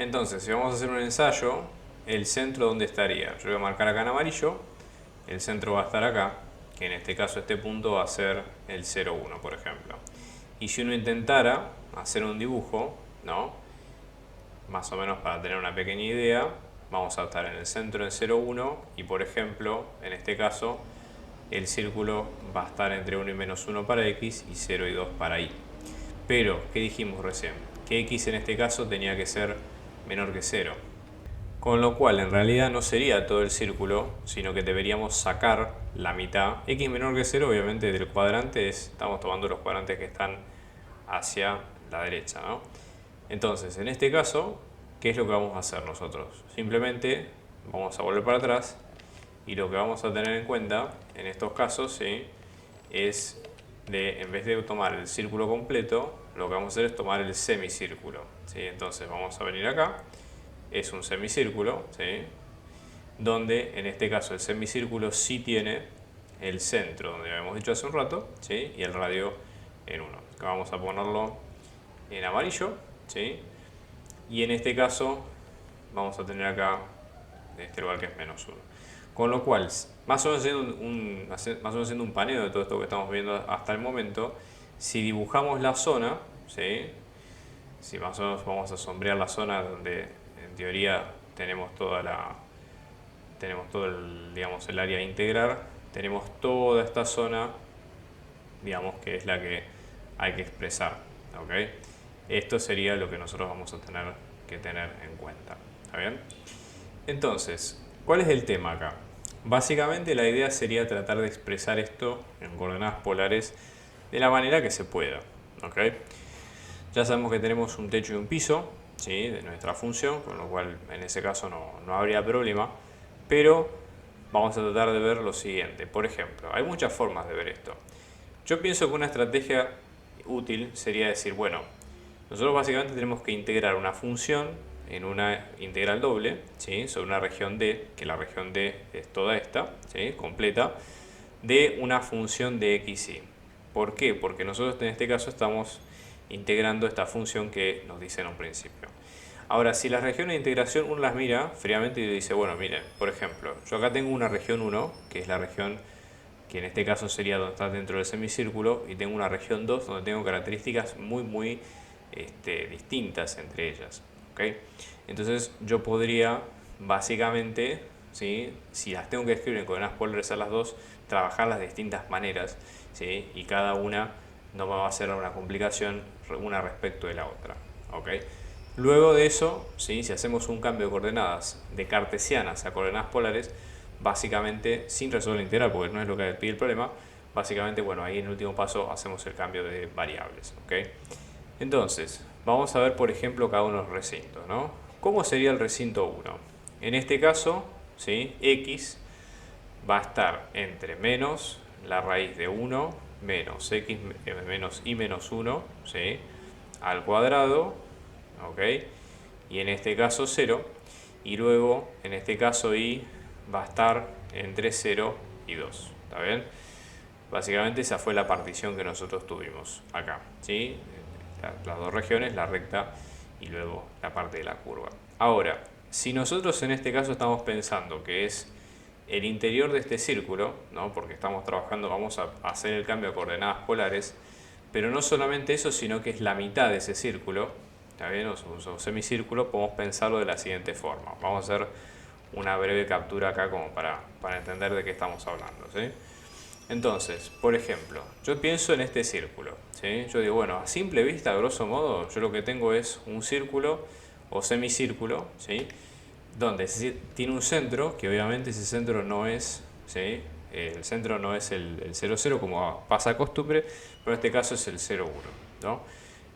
Entonces, si vamos a hacer un ensayo, el centro ¿dónde estaría? Yo voy a marcar acá en amarillo, el centro va a estar acá, que en este caso este punto va a ser el 0,1, por ejemplo. Y si uno intentara hacer un dibujo, ¿no? Más o menos para tener una pequeña idea, vamos a estar en el centro en 0,1 y por ejemplo, en este caso, el círculo va a estar entre 1 y menos 1 para x y 0 y 2 para y. Pero, ¿qué dijimos recién? Que x en este caso tenía que ser menor que 0. Con lo cual, en realidad no sería todo el círculo, sino que deberíamos sacar la mitad. X menor que 0, obviamente, del cuadrante estamos tomando los cuadrantes que están hacia la derecha, ¿no? Entonces, en este caso, ¿qué es lo que vamos a hacer nosotros? Simplemente vamos a volver para atrás y lo que vamos a tener en cuenta en estos casos, ¿sí? Es en vez de tomar el círculo completo, lo que vamos a hacer es tomar el semicírculo, ¿sí? Entonces vamos a venir acá, es un semicírculo, ¿sí? Donde en este caso el semicírculo sí tiene el centro, donde habíamos dicho hace un rato, ¿sí? Y el radio en 1. Vamos a ponerlo en amarillo, ¿sí? Y en este caso vamos a tener acá este lugar que es menos 1. Con lo cual, más o menos haciendo un paneo de todo esto que estamos viendo hasta el momento, si dibujamos la zona, ¿sí? Si más o menos vamos a sombrear la zona donde en teoría tenemos tenemos todo el, digamos, el área a integrar, tenemos toda esta zona, digamos, que es la que hay que expresar, ¿ok? Esto sería lo que nosotros vamos a tener que tener en cuenta, ¿está bien? Entonces, ¿cuál es el tema acá? Básicamente la idea sería tratar de expresar esto en coordenadas polares de la manera que se pueda, ¿ok? Ya sabemos que tenemos un techo y un piso, ¿sí? De nuestra función, con lo cual en ese caso no habría problema, pero vamos a tratar de ver lo siguiente. Por ejemplo, hay muchas formas de ver esto. Yo pienso que una estrategia útil sería decir, bueno, nosotros básicamente tenemos que integrar una función en una integral doble, ¿sí? Sobre una región D, que la región D es toda esta, ¿sí? Completa, de una función de x, y. ¿Por qué? Porque nosotros en este caso estamos integrando esta función que nos dice en un principio. Ahora, si las regiones de integración uno las mira fríamente y dice, bueno, miren, por ejemplo, yo acá tengo una región 1, que es la región que en este caso sería donde está dentro del semicírculo, y tengo una región 2 donde tengo características muy distintas entre ellas, ¿okay? Entonces yo podría básicamente, ¿sí? Si las tengo que escribir en coordenadas polares a las dos, trabajarlas de distintas maneras, ¿sí? Y cada una no va a ser una complicación una respecto de la otra, ¿okay? Luego de eso, ¿sí? Si hacemos un cambio de coordenadas de cartesianas a coordenadas polares, básicamente, sin resolver la integral, porque no es lo que pide el problema, básicamente, bueno, ahí en el último paso hacemos el cambio de variables, ¿ok? Entonces, vamos a ver, por ejemplo, cada uno de los recintos, ¿no? ¿Cómo sería el recinto 1? En este caso, ¿sí? X va a estar entre menos la raíz de 1 menos x menos y menos 1, ¿sí? Al cuadrado, ¿ok? Y en este caso 0, y luego en este caso y va a estar entre 0 y 2, ¿está bien? Básicamente esa fue la partición que nosotros tuvimos acá, ¿sí? Las dos regiones, la recta y luego la parte de la curva. Ahora, si nosotros en este caso estamos pensando que es el interior de este círculo, ¿no? Porque estamos trabajando, vamos a hacer el cambio de coordenadas polares, pero no solamente eso, sino que es la mitad de ese círculo, ¿está bien? Un semicírculo, podemos pensarlo de la siguiente forma. Vamos a hacer una breve captura acá como para entender de qué estamos hablando, ¿sí? Entonces, por ejemplo, yo pienso en este círculo, ¿sí? Yo digo, bueno, a simple vista, a grosso modo, yo lo que tengo es un círculo o semicírculo, ¿sí? Donde tiene un centro, que obviamente ese centro no es, ¿sí? El centro no es el 0, 0 como pasa a costumbre, pero en este caso es el 0, 1, ¿no?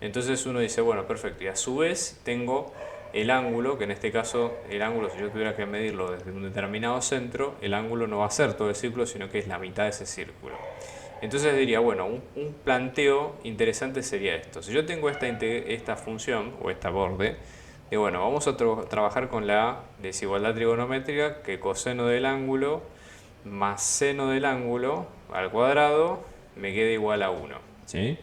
Entonces uno dice, bueno, perfecto, y a su vez tengo el ángulo, que en este caso el ángulo, si yo tuviera que medirlo desde un determinado centro, el ángulo no va a ser todo el círculo, sino que es la mitad de ese círculo. Entonces diría, bueno, un planteo interesante sería esto. Si yo tengo esta función o esta borde, digo, bueno, vamos a trabajar con la desigualdad trigonométrica, que coseno del ángulo más seno del ángulo al cuadrado me queda igual a 1, ¿sí?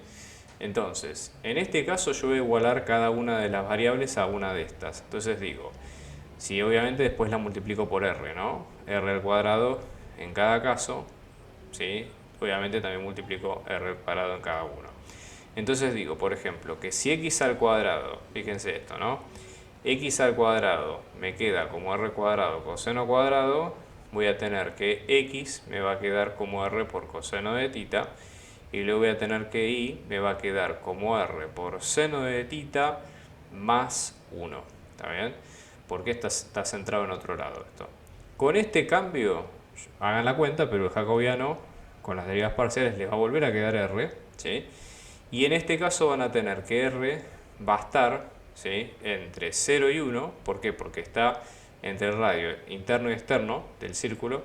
Entonces, en este caso yo voy a igualar cada una de las variables a una de estas. Entonces digo, si obviamente después la multiplico por r, ¿no? R al cuadrado en cada caso, ¿sí? Obviamente también multiplico r al cuadrado en cada uno. Entonces digo, por ejemplo, que si x al cuadrado, fíjense esto, ¿no? X al cuadrado me queda como r cuadrado coseno cuadrado, voy a tener que x me va a quedar como r por coseno de tita, y luego voy a tener que y me va a quedar como r por seno de tita más 1. ¿Está bien? Porque está centrado en otro lado esto. Con este cambio, hagan la cuenta, pero el jacobiano con las derivadas parciales les va a volver a quedar r, ¿sí? Y en este caso van a tener que r va a estar, ¿sí?, entre 0 y 1. ¿Por qué? Porque está entre el radio interno y externo del círculo.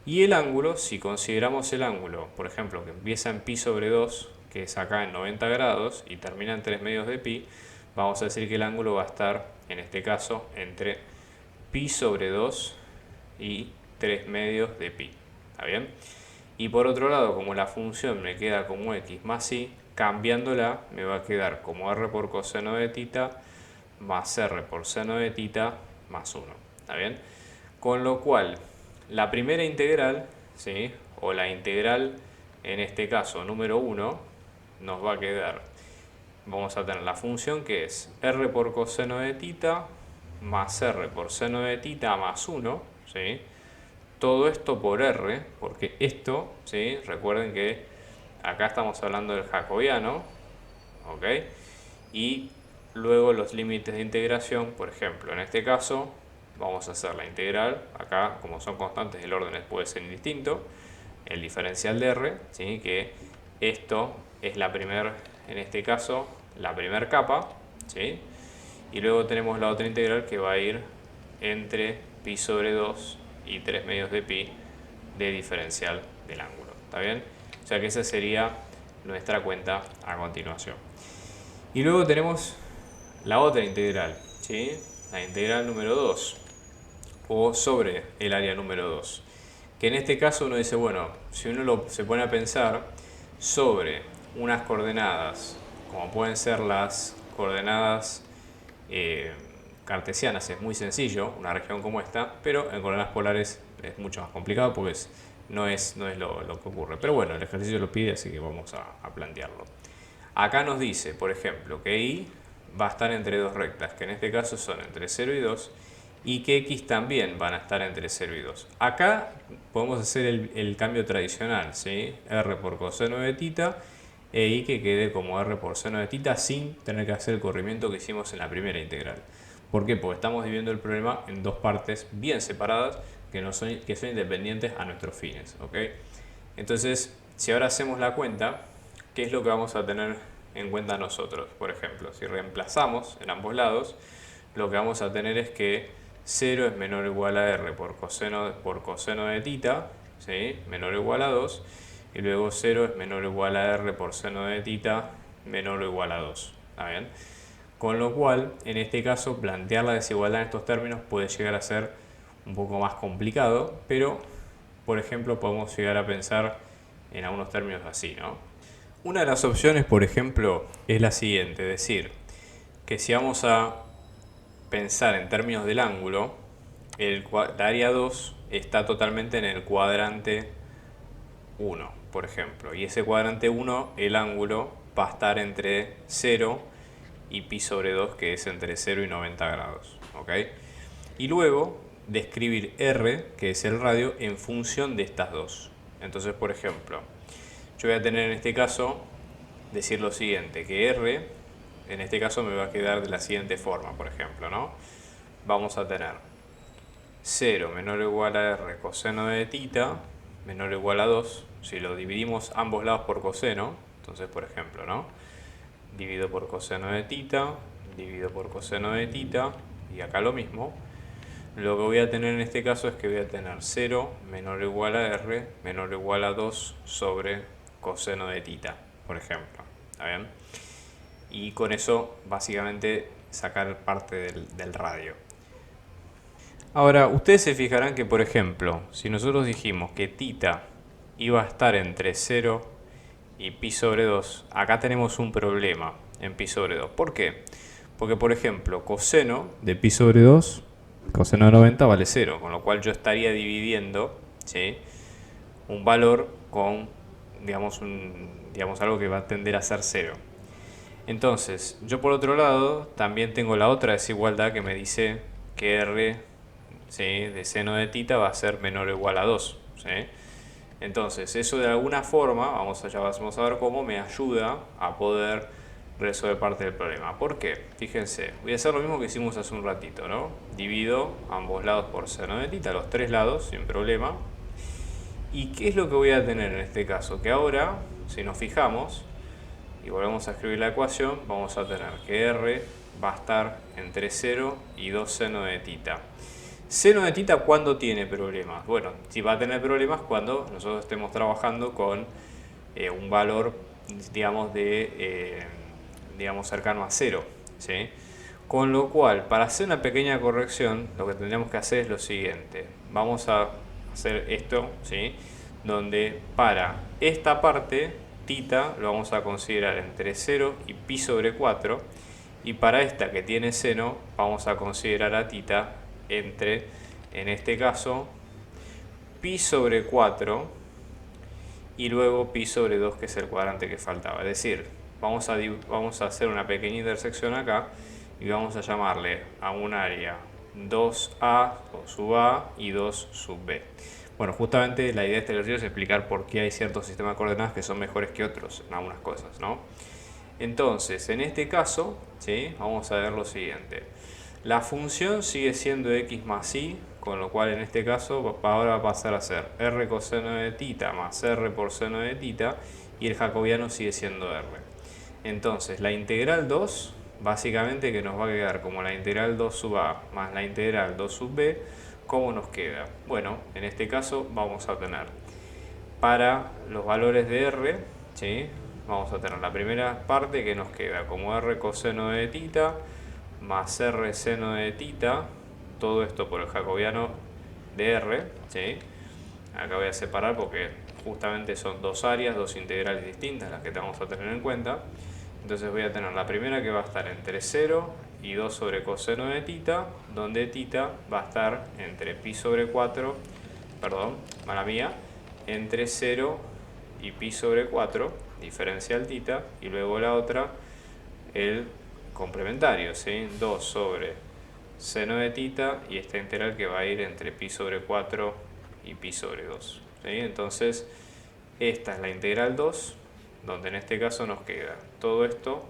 Y el ángulo, si consideramos el ángulo, por ejemplo, que empieza en pi sobre 2, que es acá en 90 grados, y termina en 3 medios de pi, vamos a decir que el ángulo va a estar, en este caso, entre pi sobre 2 y 3 medios de pi. ¿Está bien? Y por otro lado, como la función me queda como x más y, cambiándola me va a quedar como r por coseno de tita más r por seno de tita más 1. ¿Está bien? Con lo cual, la primera integral, ¿sí?, o la integral en este caso número 1, nos va a quedar, vamos a tener la función que es r por coseno de tita más r por seno de tita más 1, ¿sí? Todo esto por r, porque esto, ¿sí?, recuerden que acá estamos hablando del jacobiano, ¿ok? Y luego los límites de integración, por ejemplo, en este caso vamos a hacer la integral, acá como son constantes el orden puede ser indistinto, el diferencial de r, ¿sí?, que esto es la primera, en este caso, la primera capa, ¿sí? Y luego tenemos la otra integral que va a ir entre pi sobre 2 y 3 medios de pi de diferencial del ángulo. ¿Está bien? O sea que esa sería nuestra cuenta a continuación. Y luego tenemos la otra integral, ¿sí?, la integral número 2, o sobre el área número 2. Que en este caso uno dice, bueno, si uno se pone a pensar sobre unas coordenadas, como pueden ser las coordenadas cartesianas, es muy sencillo, una región como esta, pero en coordenadas polares es mucho más complicado porque no es lo que ocurre. Pero bueno, el ejercicio lo pide, así que vamos a plantearlo. Acá nos dice, por ejemplo, que y va a estar entre dos rectas, que en este caso son entre 0 y 2, y que x también van a estar entre 0 y 2. Acá podemos hacer el cambio tradicional, ¿sí?, r por coseno de tita, e y que quede como r por seno de tita sin tener que hacer el corrimiento que hicimos en la primera integral. ¿Por qué? Porque estamos dividiendo el problema en dos partes bien separadas que son independientes a nuestros fines, ¿ok? Entonces, si ahora hacemos la cuenta, ¿qué es lo que vamos a tener en cuenta nosotros? Por ejemplo, si reemplazamos en ambos lados, lo que vamos a tener es que 0 es menor o igual a r por coseno de tita, ¿sí?, menor o igual a 2, y luego 0 es menor o igual a r por seno de tita menor o igual a 2. ¿Está bien? Con lo cual, en este caso, plantear la desigualdad en estos términos puede llegar a ser un poco más complicado, pero, por ejemplo, podemos llegar a pensar en algunos términos así, ¿no? Una de las opciones, por ejemplo, es la siguiente, es decir, que si vamos a pensar en términos del ángulo, la área 2 está totalmente en el cuadrante 1, por ejemplo, y ese cuadrante 1, el ángulo va a estar entre 0 y pi sobre 2, que es entre 0 y 90 grados, ¿ok? Y luego describir r, que es el radio, en función de estas dos. Entonces, por ejemplo, yo voy a tener en este caso, decir lo siguiente, que r, en este caso me va a quedar de la siguiente forma, por ejemplo, ¿no? Vamos a tener 0 menor o igual a r coseno de tita menor o igual a 2. Si lo dividimos ambos lados por coseno, entonces, por ejemplo, ¿no?, divido por coseno de tita, divido por coseno de tita, y acá lo mismo. Lo que voy a tener en este caso es que voy a tener 0 menor o igual a r menor o igual a 2 sobre coseno de tita, por ejemplo. ¿Está bien? Y con eso, básicamente, sacar parte del radio. Ahora, ustedes se fijarán que, por ejemplo, si nosotros dijimos que tita iba a estar entre 0 y pi sobre 2, acá tenemos un problema en pi sobre 2. ¿Por qué? Porque, por ejemplo, coseno de pi sobre 2, coseno de 90 vale 0, con lo cual yo estaría dividiendo, ¿sí?, un valor con, digamos, algo que va a tender a ser 0. Entonces, yo por otro lado, también tengo la otra desigualdad que me dice que r, ¿sí?, de seno de tita va a ser menor o igual a 2, ¿sí? Entonces, eso de alguna forma, vamos a ver cómo me ayuda a poder resolver parte del problema. ¿Por qué? Fíjense, voy a hacer lo mismo que hicimos hace un ratito, ¿no? Divido ambos lados por seno de tita, los tres lados, sin problema. ¿Y qué es lo que voy a tener en este caso? Que ahora, si nos fijamos y volvemos a escribir la ecuación, vamos a tener que r va a estar entre 0 y 2 seno de tita. Seno de tita, ¿cuándo tiene problemas? Bueno, si va a tener problemas cuando nosotros estemos trabajando con un valor, digamos, cercano a 0, ¿sí? Con lo cual, para hacer una pequeña corrección, lo que tendríamos que hacer es lo siguiente. Vamos a hacer esto, ¿sí?, donde para esta parte, tita lo vamos a considerar entre 0 y pi sobre 4, y para esta que tiene seno, vamos a considerar a tita entre, en este caso, pi sobre 4 y luego pi sobre 2, que es el cuadrante que faltaba. Es decir, vamos a hacer una pequeña intersección acá y vamos a llamarle a un área 2A sub A y 2 sub B. Bueno, justamente la idea de este ejercicio es explicar por qué hay ciertos sistemas de coordenadas que son mejores que otros en algunas cosas, ¿no? Entonces, en este caso, ¿sí?, vamos a ver lo siguiente. La función sigue siendo x más y, con lo cual en este caso ahora va a pasar a ser r coseno de tita más r por seno de tita, y el jacobiano sigue siendo r. Entonces, la integral 2, básicamente, que nos va a quedar como la integral 2 sub a más la integral 2 sub b. ¿Cómo nos queda? Bueno, en este caso vamos a tener, para los valores de r, ¿sí?, vamos a tener la primera parte que nos queda como r coseno de tita más r seno de tita, todo esto por el jacobiano de r, ¿sí? Acá voy a separar porque justamente son dos áreas, dos integrales distintas las que vamos a tener en cuenta. Entonces voy a tener la primera que va a estar entre 0 y 2 sobre coseno de tita, donde tita va a estar entre pi sobre 4, entre 0 y pi sobre 4, diferencial tita, y luego la otra, el complementario, ¿sí?, 2 sobre seno de tita, y esta integral que va a ir entre pi sobre 4 y pi sobre 2, ¿sí? Entonces, esta es la integral 2, donde en este caso nos queda todo esto,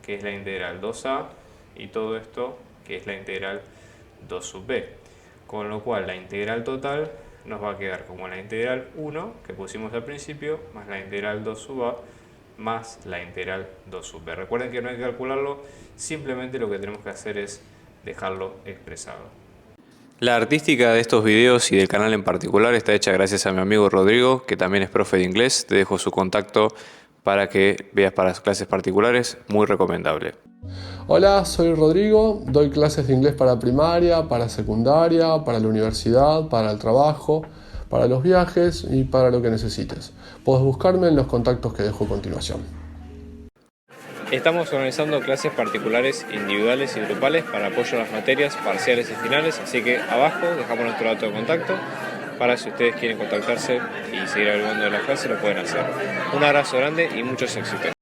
que es la integral 2a, y todo esto, que es la integral 2 sub b. Con lo cual, la integral total nos va a quedar como la integral 1, que pusimos al principio, más la integral 2 sub a, más la integral 2 sub b. Recuerden que no hay que calcularlo, simplemente lo que tenemos que hacer es dejarlo expresado. La artística de estos videos y del canal en particular está hecha gracias a mi amigo Rodrigo, que también es profe de inglés. Te dejo su contacto para que veas para las clases particulares, muy recomendable. Hola, soy Rodrigo, doy clases de inglés para primaria, para secundaria, para la universidad, para el trabajo, para los viajes y para lo que necesites. Puedes buscarme en los contactos que dejo a continuación. Estamos organizando clases particulares, individuales y grupales para apoyo a las materias parciales y finales, así que abajo dejamos nuestro dato de contacto para si ustedes quieren contactarse y seguir averiguando de la clase lo pueden hacer. Un abrazo grande y muchos éxitos.